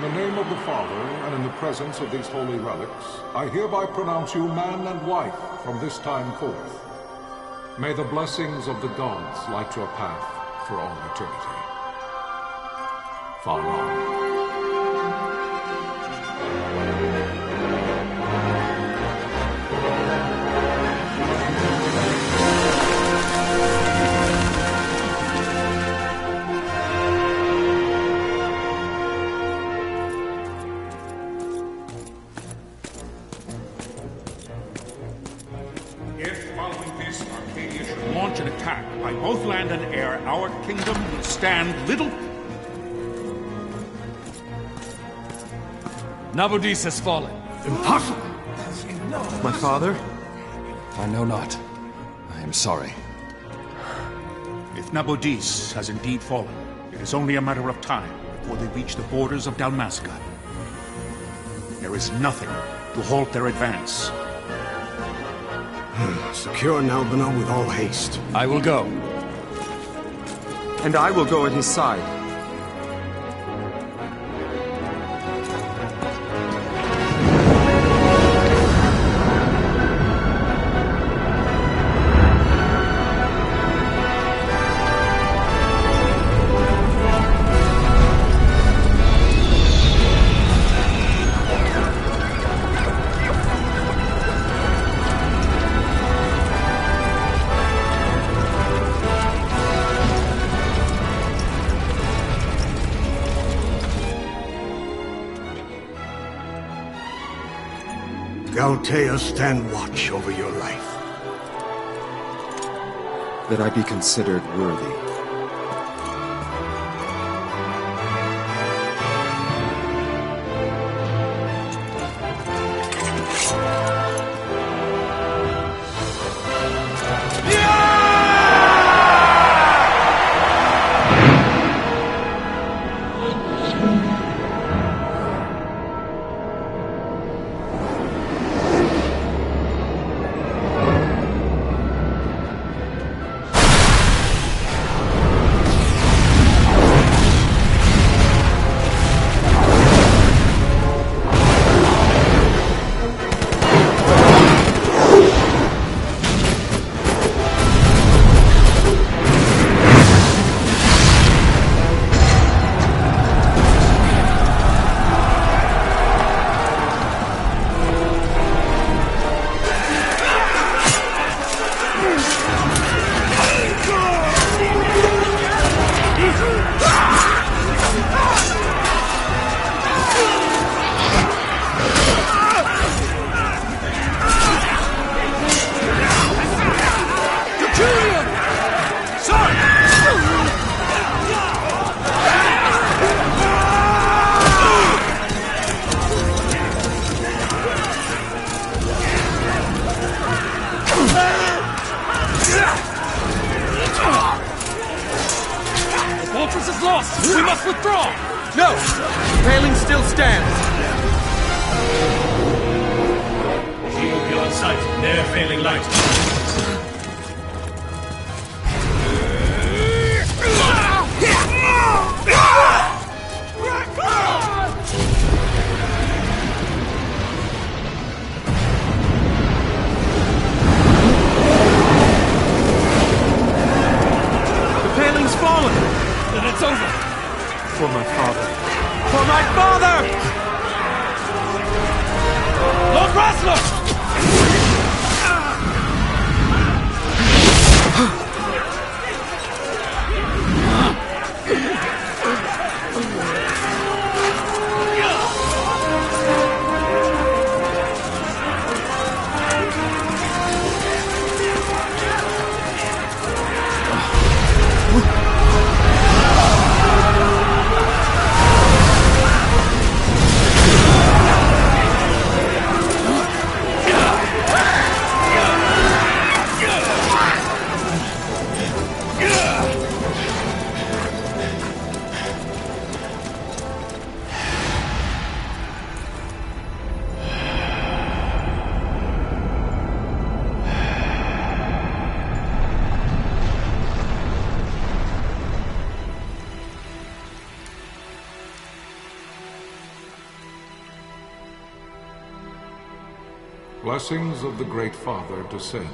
the name of the Father, and in the presence of these holy relics, I hereby pronounce you man and wife from this time forth. May the blessings of the gods light your path for all eternity. Far on. By both land and air, our kingdom will stand little... Nabudis has fallen. Impossible! My father? I know not. I am sorry. If Nabudis has indeed fallen, it is only a matter of time before they reach the borders of Dalmasca. There is nothing to halt their advance. Secure Nalbina with all haste. I will go. And I will go at his side. Galtea, stand watch over your life. That I be considered worthy. We must withdraw! No! The paling still stands! Shield beyond sight, ne'er failing light. The paling's fallen! Then it's over! For my father. For my father! Lord Rasler! blessings of the Great Father descend,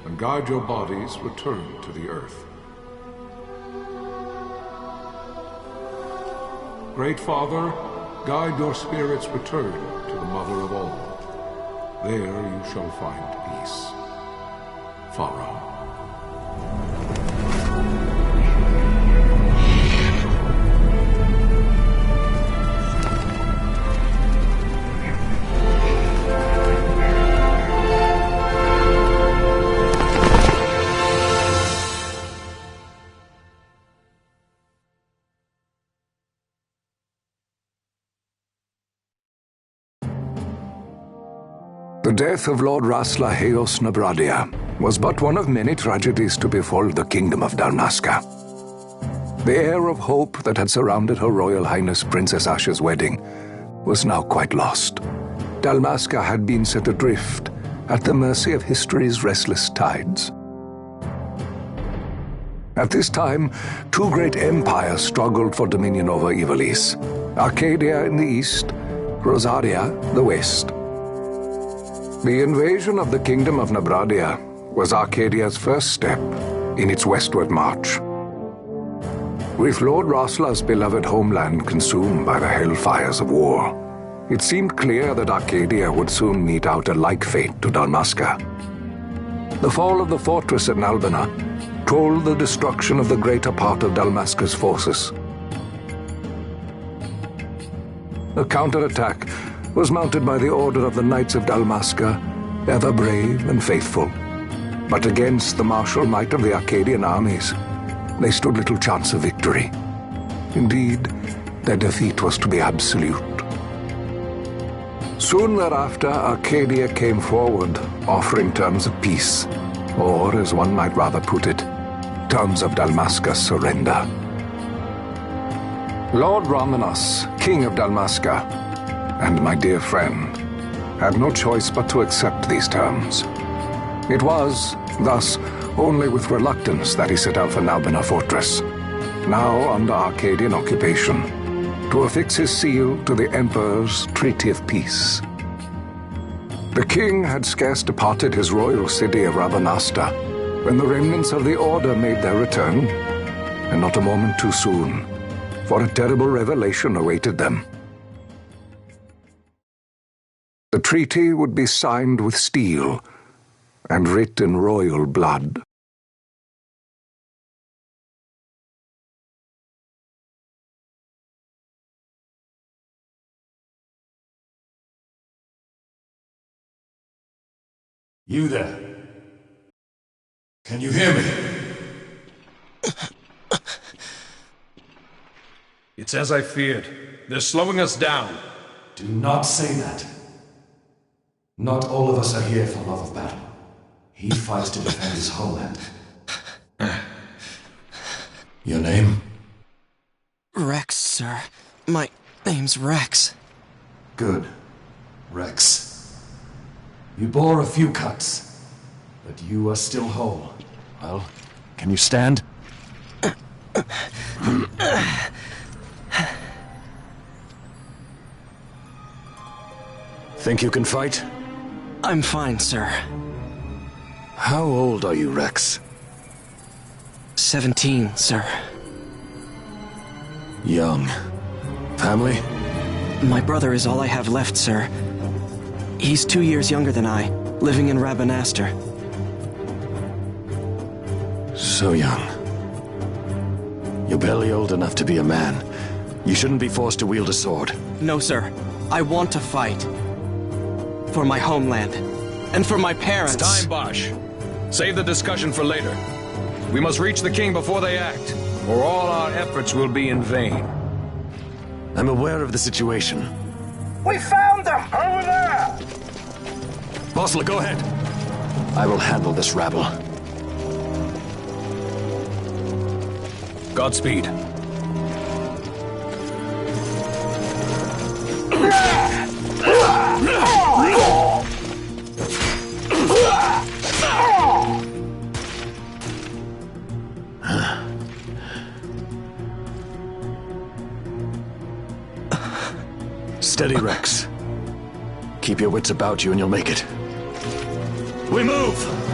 and guide your bodies return to the earth. Great Father, guide your spirits return to the Mother of all. There you shall find peace. Pharaoh. The death of Lord Rasla Heos Nabradia was but one of many tragedies to befall the kingdom of Dalmasca. The air of hope that had surrounded Her Royal Highness Princess Asha's wedding was now quite lost. Dalmasca had been set adrift at the mercy of history's restless tides. At this time, two great empires struggled for dominion over Ivalice: Arcadia in the east, Rosaria the west. The invasion of the Kingdom of Nabradia was Arcadia's first step in its westward march. With Lord Rasla's beloved homeland consumed by the hellfires of war, it seemed clear that Arcadia would soon mete out a like fate to Dalmasca. The fall of the fortress at Nalbina told the destruction of the greater part of Dalmasca's forces. A counterattack was mounted by the order of the Knights of Dalmasca, ever brave and faithful. But against the martial might of the Arcadian armies, they stood little chance of victory. Indeed, their defeat was to be absolute. Soon thereafter, Arcadia came forward, offering terms of peace, or, as one might rather put it, terms of Dalmasca's surrender. Lord Ramenas, King of Dalmasca, and my dear friend, had no choice but to accept these terms. It was, thus, only with reluctance that he set out for Nalbina Fortress, now under Arcadian occupation, to affix his seal to the Emperor's Treaty of Peace. The king had scarce departed his royal city of Rabanasta when the remnants of the Order made their return, and not a moment too soon, for a terrible revelation awaited them. The treaty would be signed with steel and writ in royal blood. You there? Can you hear me? It's as I feared. They're slowing us down. Do not say that. Not all of us are here for love of battle. He fights to defend his homeland. Your name? Rex, sir. My name's Rex. Good. Rex. You bore a few cuts, but you are still whole. Well, can you stand? Think you can fight? I'm fine, sir. How old are you, Rex? 17, sir. Young. Family? My brother is all I have left, sir. He's 2 years younger than I, living in Rabanaster. So young. You're barely old enough to be a man. You shouldn't be forced to wield a sword. No, sir. I want to fight. For my homeland. And for my parents. It's time, Bosch. Save the discussion for later. We must reach the king before they act, or all our efforts will be in vain. I'm aware of the situation. We found them! Over there! Bossler, go ahead. I will handle this rabble. Godspeed. Steady, Rex. Keep your wits about you and you'll make it. We move!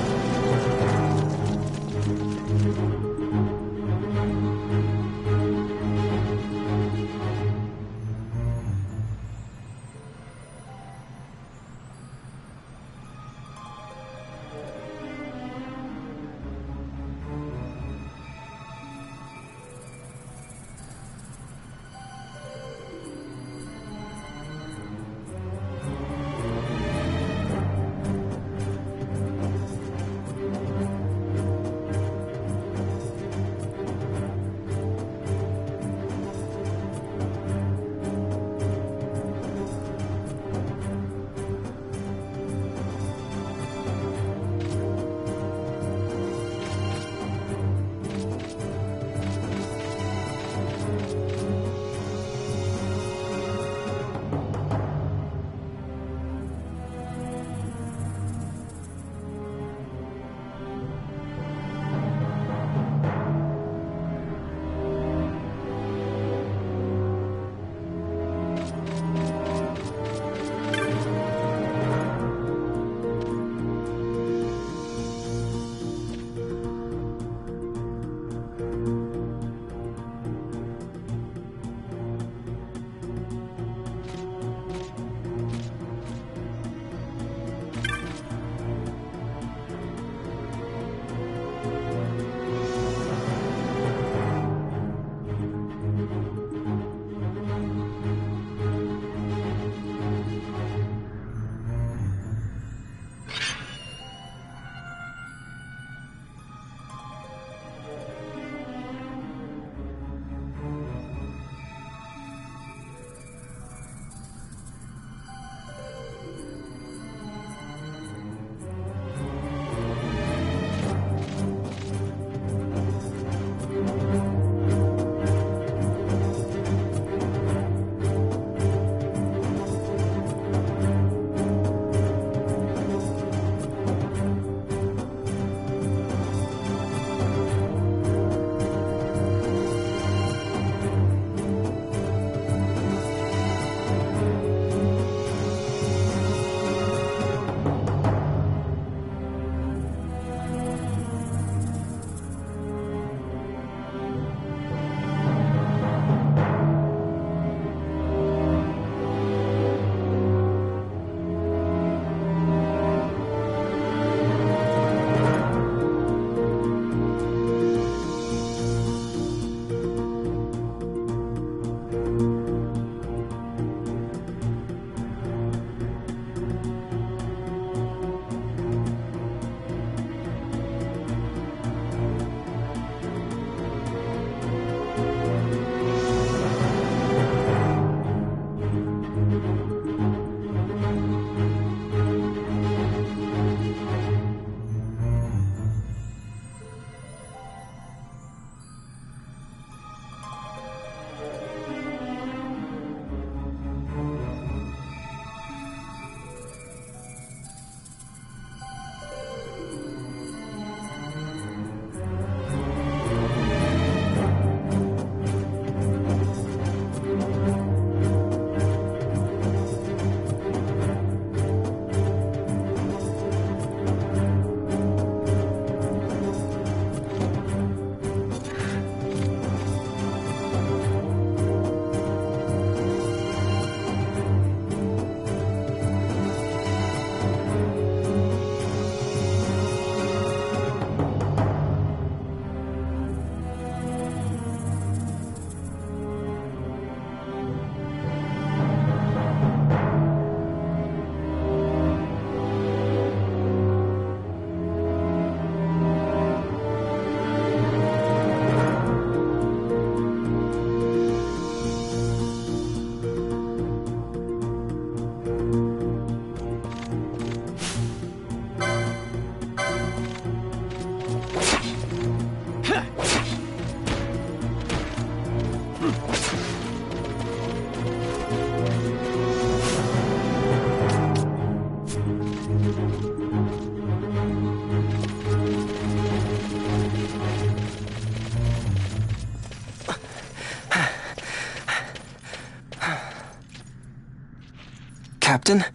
Captain?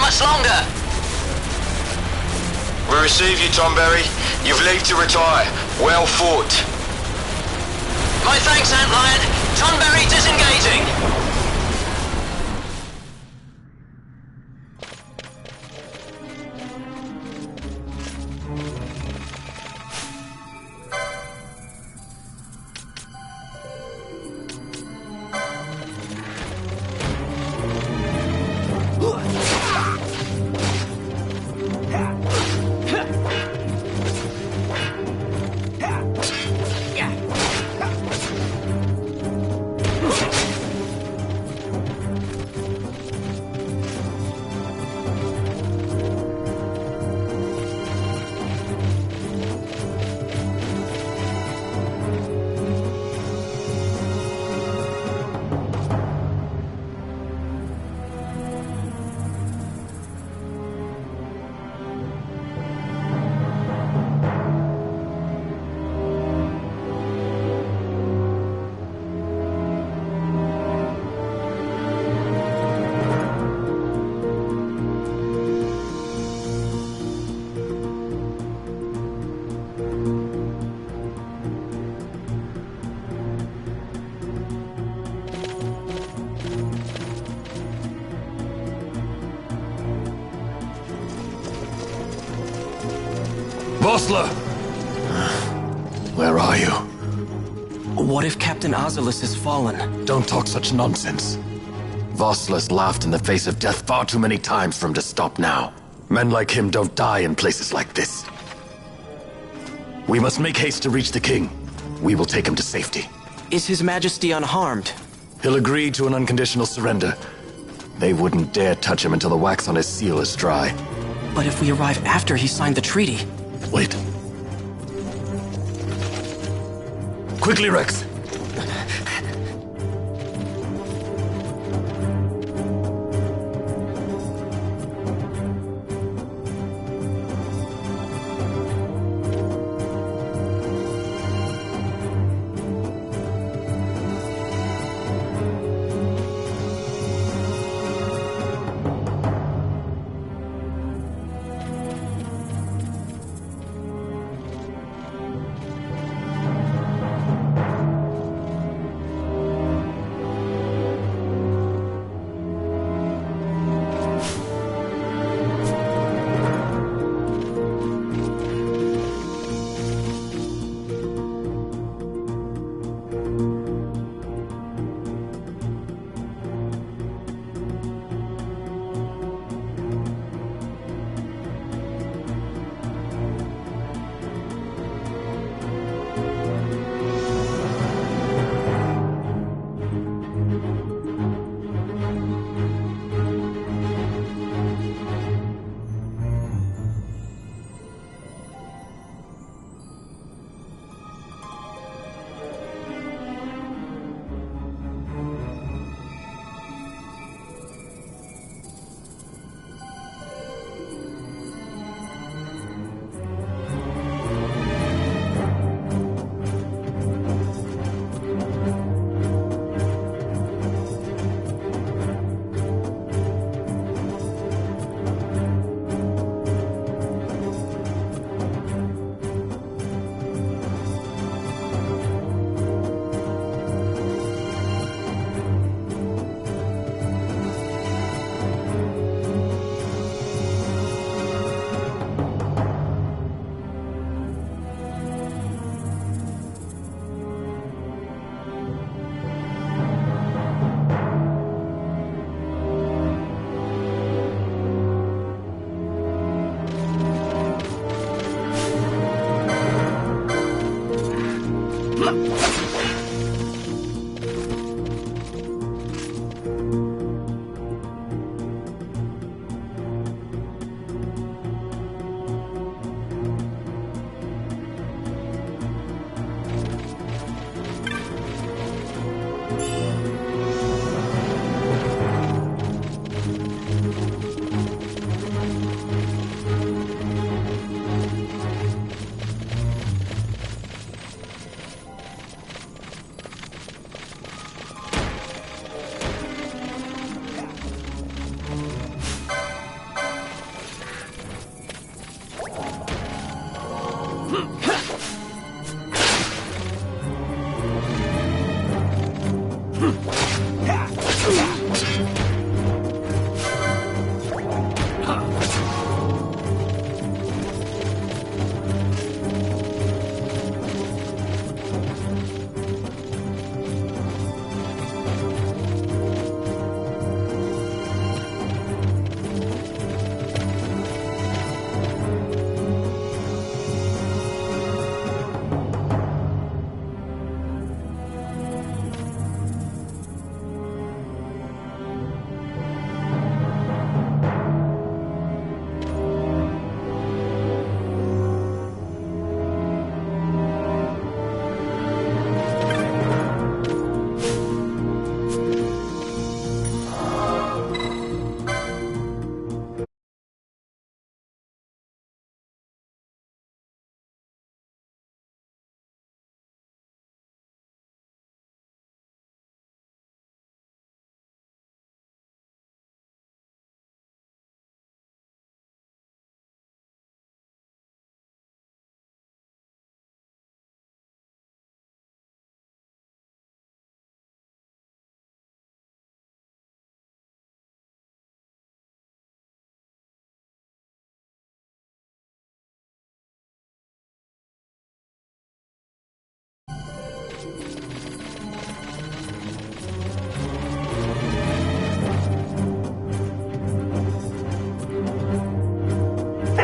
much longer? We receive you, Tonberry. You've leave to retire. Well fought. My thanks, Antlion. Tonberry disengaging. Vossler! Where are you? What if Captain Oculus has fallen? Don't talk such nonsense. Vossler's laughed in the face of death far too many times for him to stop now. Men like him don't die in places like this. We must make haste to reach the king. We will take him to safety. Is His Majesty unharmed? He'll agree to an unconditional surrender. They wouldn't dare touch him until the wax on his seal is dry. But if we arrive after he signed the treaty... Wait. Quickly, Rex!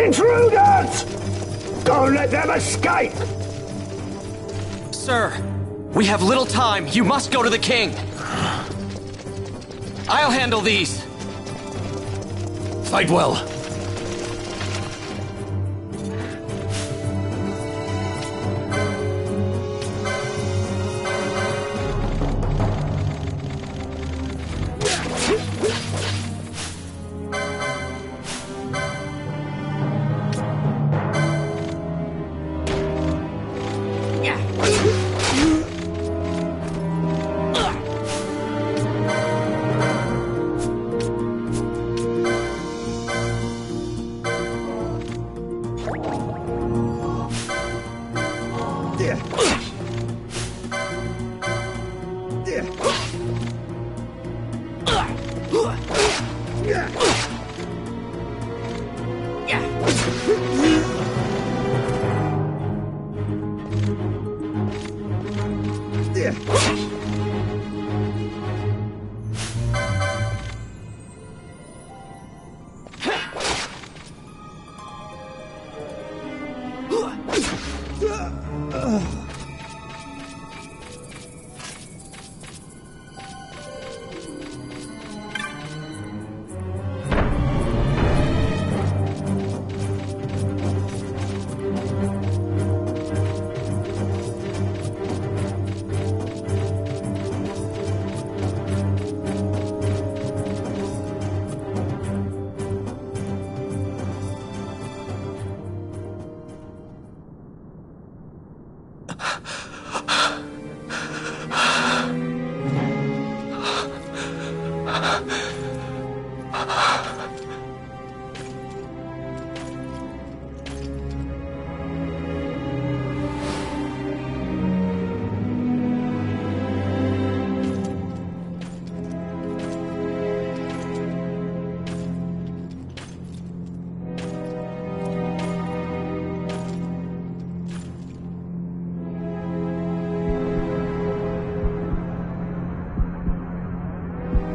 Intruders! Don't let them escape! Sir, we have little time. You must go to the king. I'll handle these. Fight well.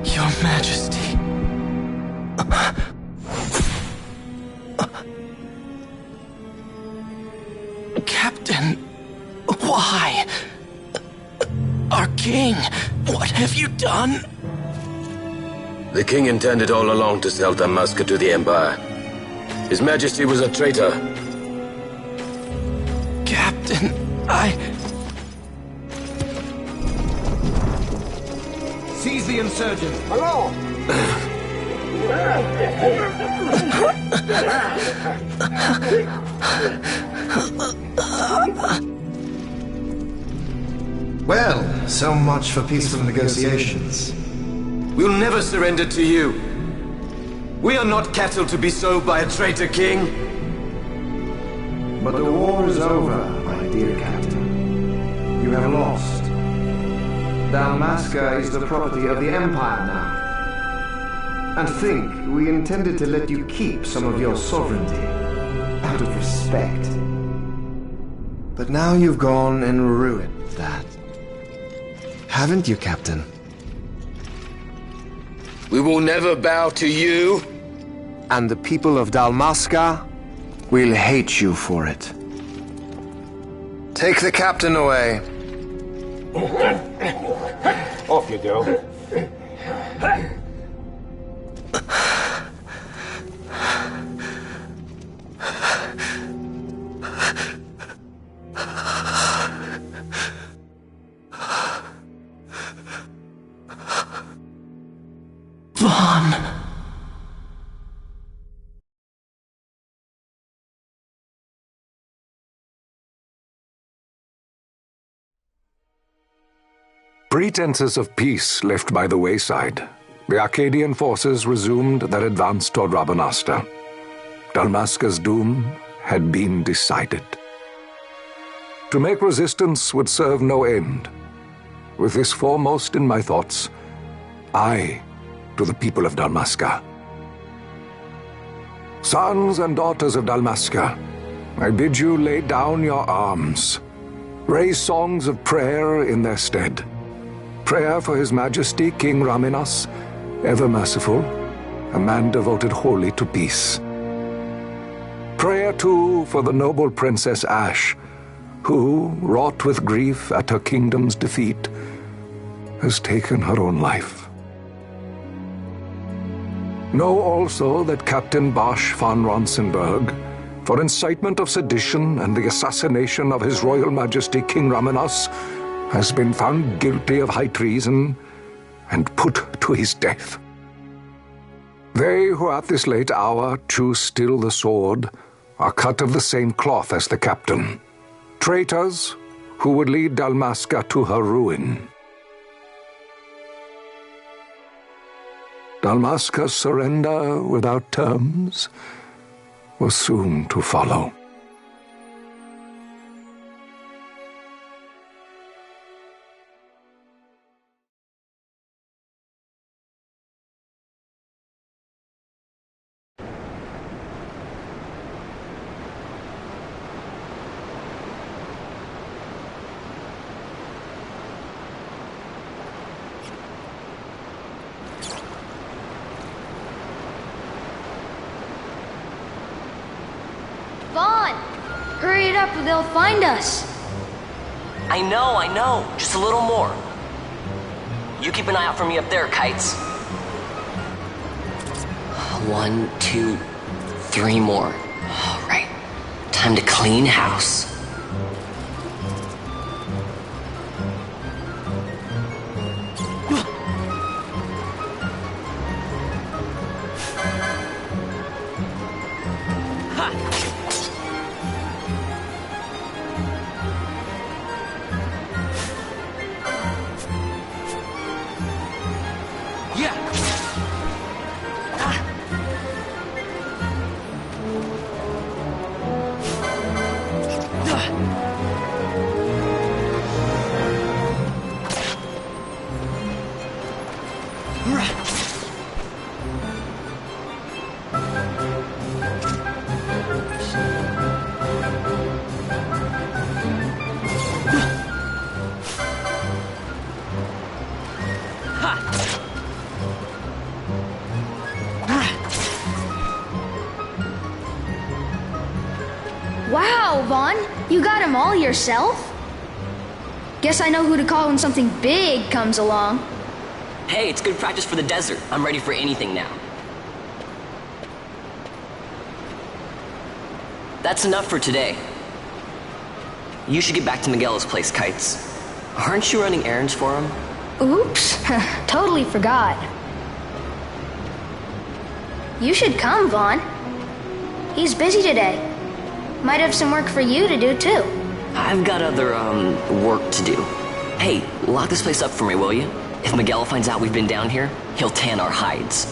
Your Majesty. Captain, why? Our king, what have you done? The king intended all along to sell Dalmasca to the Empire. His Majesty was a traitor. Captain, Seize the insurgent! Hello! Well, so much for peaceful negotiations. We'll never surrender to you. We are not cattle to be sold by a traitor king. But the war is over, my dear Captain. You have lost. Dalmasca is the property of the Empire now. And think, we intended to let you keep some of your sovereignty, out of respect. But now you've gone and ruined that. Haven't you, Captain? We will never bow to you. And the people of Dalmasca will hate you for it. Take the captain away. Off you go. Vaughn. Pretenses of peace left by the wayside, the Arcadian forces resumed their advance toward Rabanasta. Dalmasca's doom had been decided. To make resistance would serve no end. With this foremost in my thoughts, I to the people of Dalmasca. Sons and daughters of Dalmasca, I bid you lay down your arms. Raise songs of prayer in their stead. Prayer for His Majesty King Raminas, ever merciful, a man devoted wholly to peace. Prayer, too, for the noble Princess Ashe, who, wrought with grief at her kingdom's defeat, has taken her own life. Know also that Captain Bosch von Ronsenberg, for incitement of sedition and the assassination of His Royal Majesty King Ramenos, has been found guilty of high treason and put to his death. They who at this late hour choose still the sword are cut of the same cloth as the captain, traitors who would lead Dalmasca to her ruin. Dalmasca's surrender without terms was soon to follow. Hurry it up or they'll find us. I know. Just a little more. You keep an eye out for me up there, Kites. 1, 2, 3 more. All right. Time to clean house. Wow, Vaughn, you got him all yourself? Guess I know who to call when something big comes along. Hey, it's good practice for the desert. I'm ready for anything now. That's enough for today. You should get back to Miguel's place, Kites. Aren't you running errands for him? Oops, totally forgot. You should come, Vaughn. He's busy today. Might have some work for you to do, too. I've got other, work to do. Hey, lock this place up for me, will you? If Miguel finds out we've been down here, he'll tan our hides.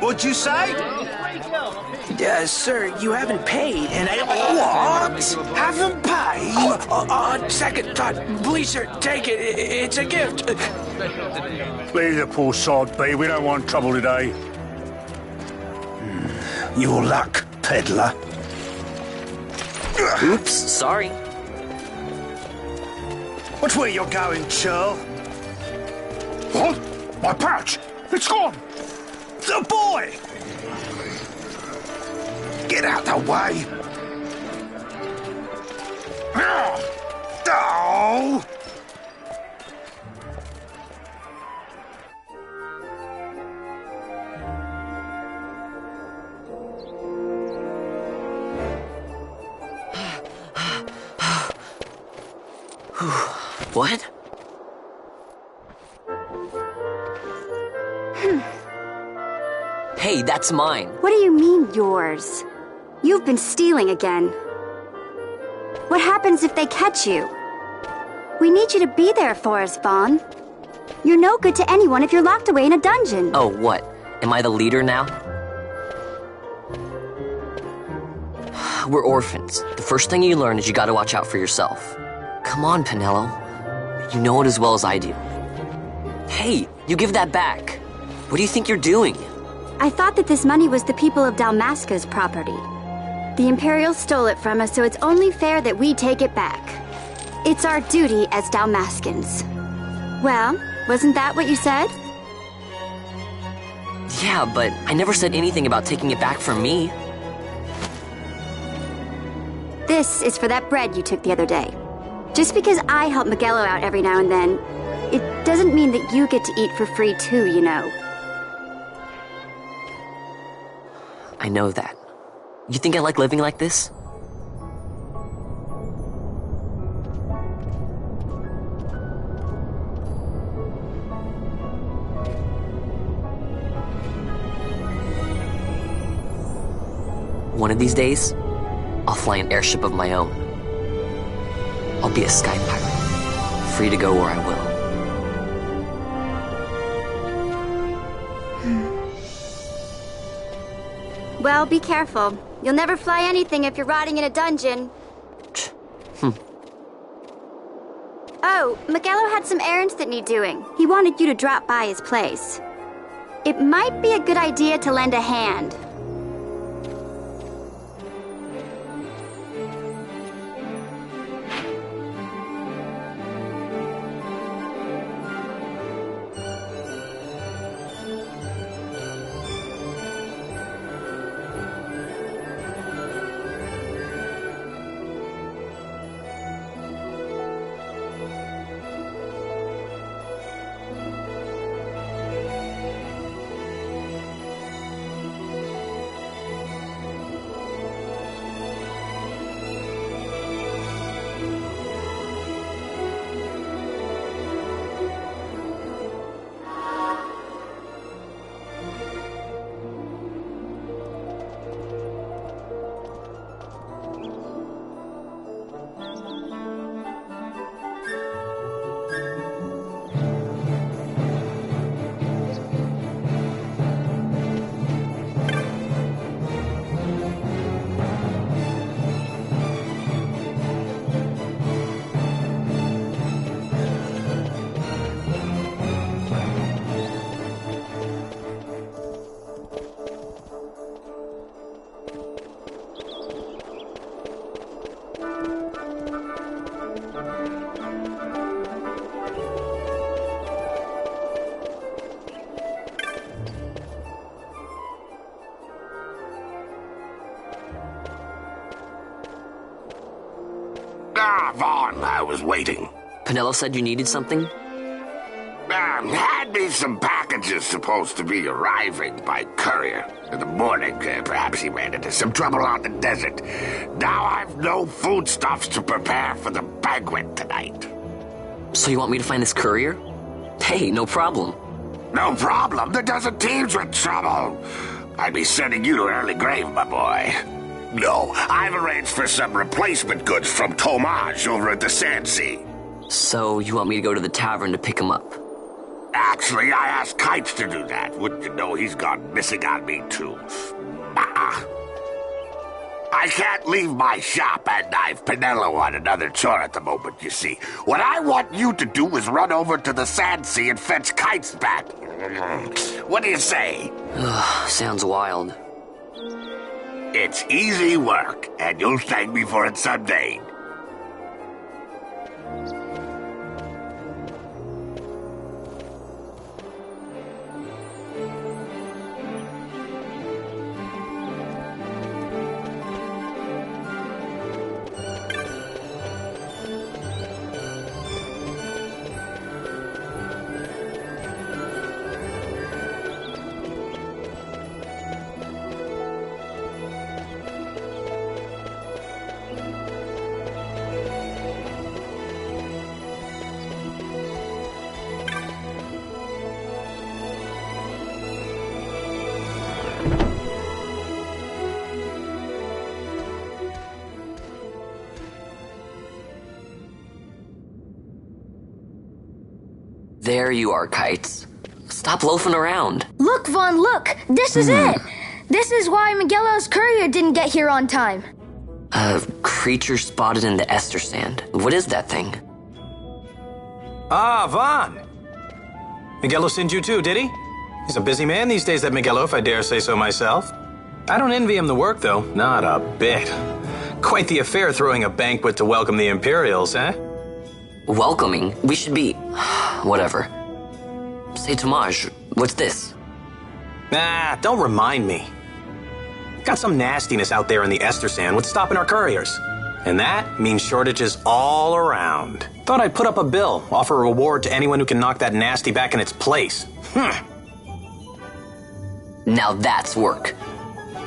What'd you say? Sir, you haven't paid, and I... What? Haven't paid? On second thought, please, sir, take it. It's a gift. Leave the poor sod be. We don't want trouble today. Your luck, peddler. Oops, sorry. Watch where you're going, churl. What? My pouch! It's gone! The boy! Get out the way! Oh! What? Hey, that's mine. What do you mean, yours? You've been stealing again. What happens if they catch you? We need you to be there for us, Vaughn. You're no good to anyone if you're locked away in a dungeon. Oh, what? Am I the leader now? We're orphans. The first thing you learn is you gotta watch out for yourself. Come on, Pinello. You know it as well as I do. Hey, you give that back. What do you think you're doing? I thought that this money was the people of Dalmasca's property. The Imperials stole it from us, so it's only fair that we take it back. It's our duty as Dalmascans. Well, wasn't that what you said? Yeah, but I never said anything about taking it back from me. This is for that bread you took the other day. Just because I help Miguelo out every now and then, it doesn't mean that you get to eat for free too, you know. I know that. You think I like living like this? One of these days, I'll fly an airship of my own. I'll be a sky pirate, free to go where I will. Well, be careful. You'll never fly anything if you're rotting in a dungeon. Oh, Miguelo had some errands that need doing. He wanted you to drop by his place. It might be a good idea to lend a hand. Vaughn, I was waiting. Pinello said you needed something? Had me some packages supposed to be arriving by courier. In the morning, perhaps he ran into some trouble on the desert. Now I've no foodstuffs to prepare for the banquet tonight. So you want me to find this courier? Hey, no problem. No problem? The desert teems with trouble. I'd be sending you to an early grave, my boy. No, I've arranged for some replacement goods from Tomage over at the Sand Sea. So you want me to go to the tavern to pick him up? Actually, I asked Kites to do that. Wouldn't you know he's gone missing on me, too. I can't leave my shop, and I've Pinello on another chore at the moment, you see. What I want you to do is run over to the Sand Sea and fetch Kites back. What do you say? Sounds wild. It's easy work, and you'll thank me for it someday. There you are, Kites. Stop loafing around. Look, Vaughn, look! This is it! This is why Miguelo's courier didn't get here on time. A creature spotted in the Ester Sand. What is that thing? Ah, Vaughn! Miguelo sent you too, did he? He's a busy man these days, that Miguelo, if I dare say so myself. I don't envy him the work, though. Not a bit. Quite the affair throwing a banquet to welcome the Imperials, eh? Welcoming? We should be... whatever. Say, Tomaj, what's this? Nah, don't remind me. Got some nastiness out there in the Ester Sand. What's stopping our couriers? And that means shortages all around. Thought I'd put up a bill, offer a reward to anyone who can knock that nasty back in its place. Now that's work.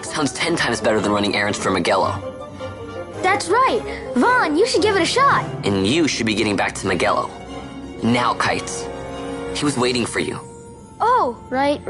Sounds 10 times better than running errands for Miguelo. That's right. Vaughn, you should give it a shot. And you should be getting back to Miguelo. Now, Kites. He was waiting for you. Oh, right.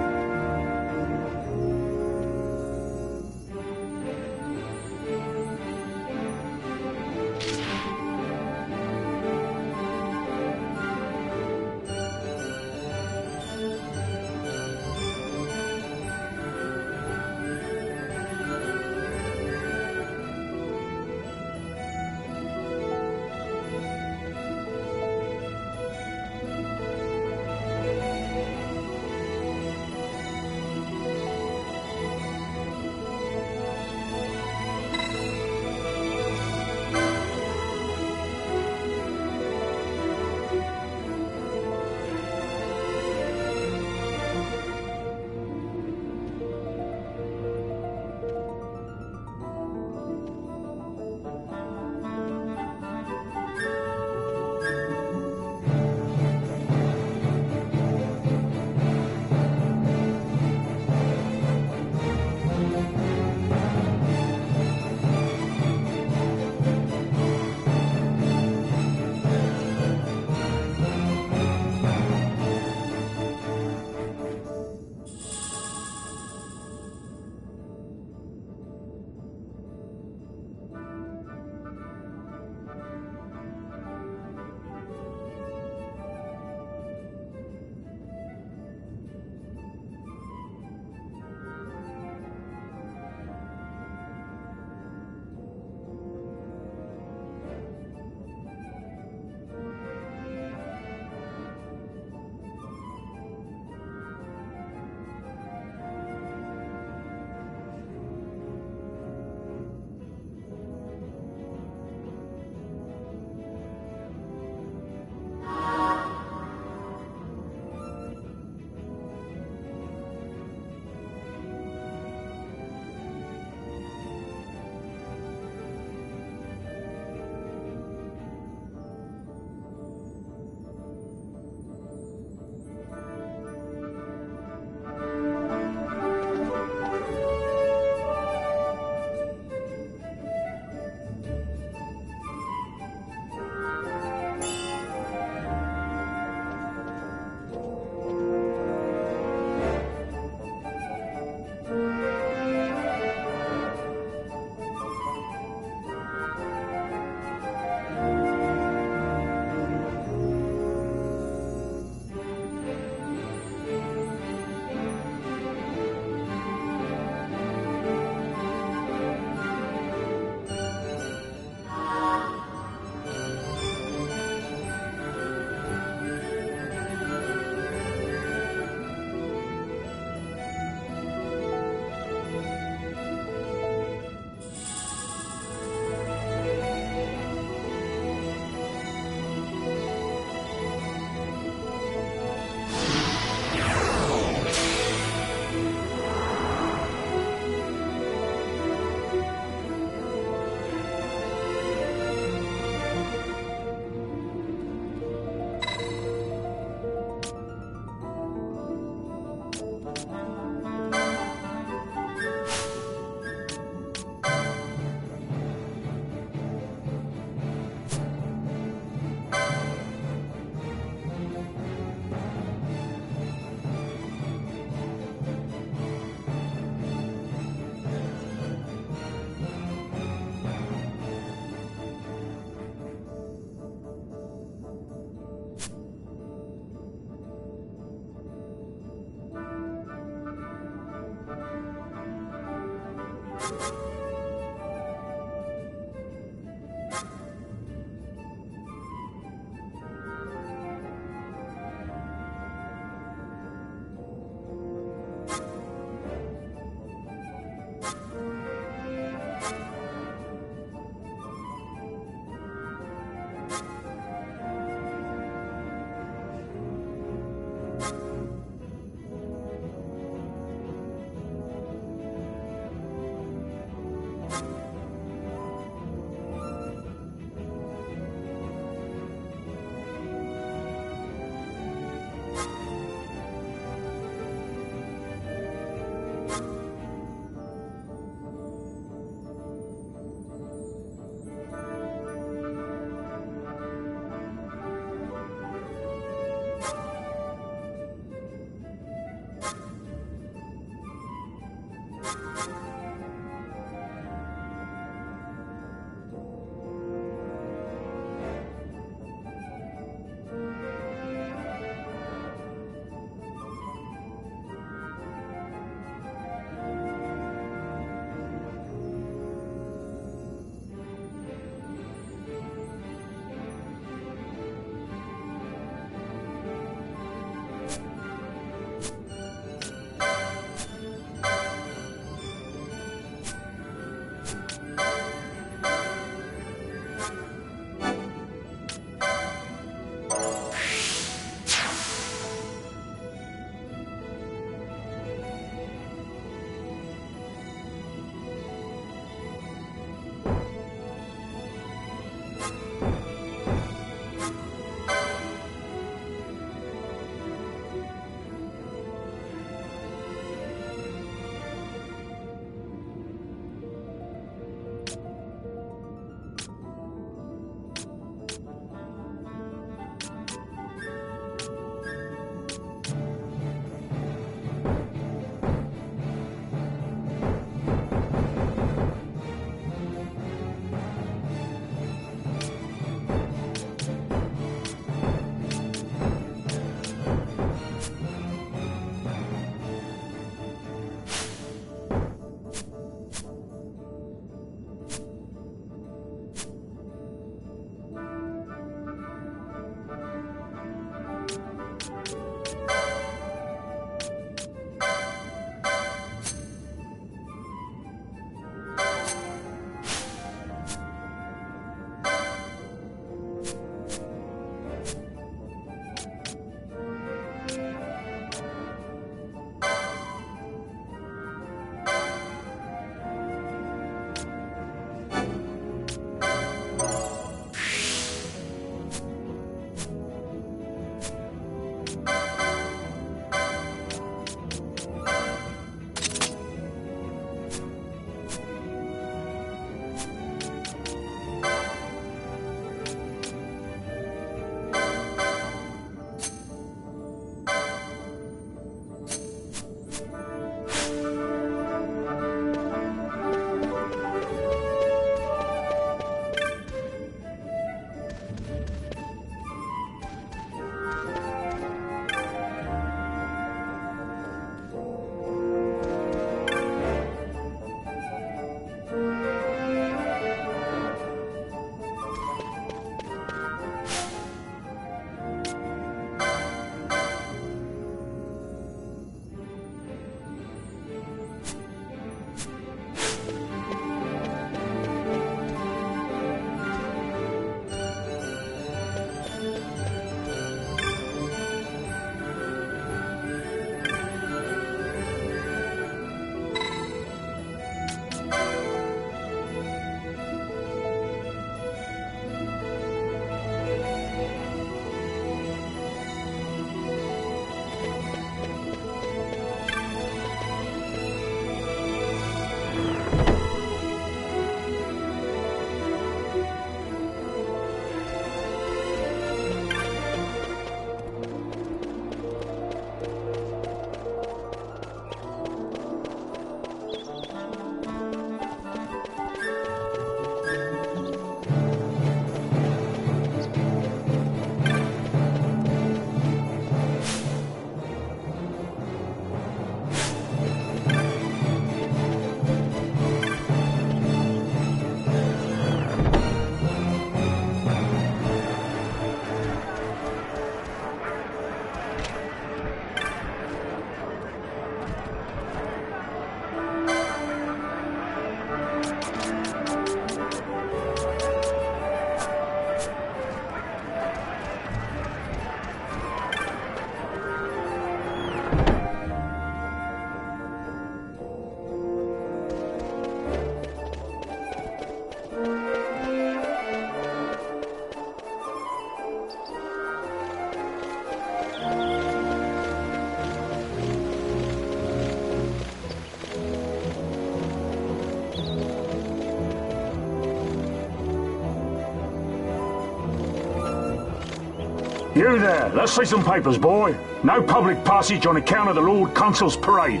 You there, let's see some papers, boy. No public passage on account of the Lord Consul's parade.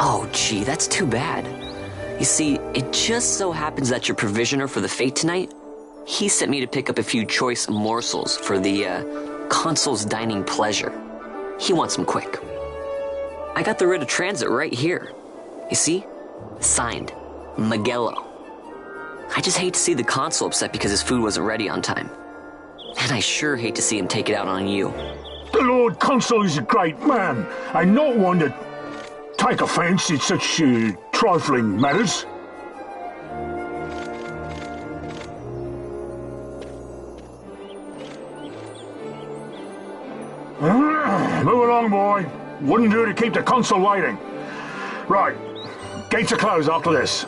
Oh, gee, that's too bad. You see, it just so happens that your provisioner for the fete tonight, he sent me to pick up a few choice morsels for the, Consul's dining pleasure. He wants them quick. I got the writ of transit right here. You see? Signed, Magello. I just hate to see the Consul upset because his food wasn't ready on time. And I sure hate to see him take it out on you. The Lord Consul is a great man, and not one to take offence in such trifling matters. Move along, boy. Wouldn't do to keep the Consul waiting. Right, gates are closed after this.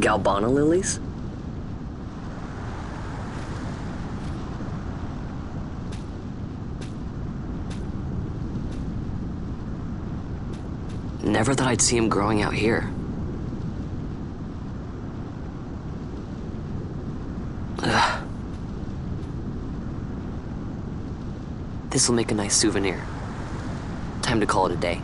Galbana lilies? Never thought I'd see him growing out here. Ugh. This'll make a nice souvenir. Time to call it a day.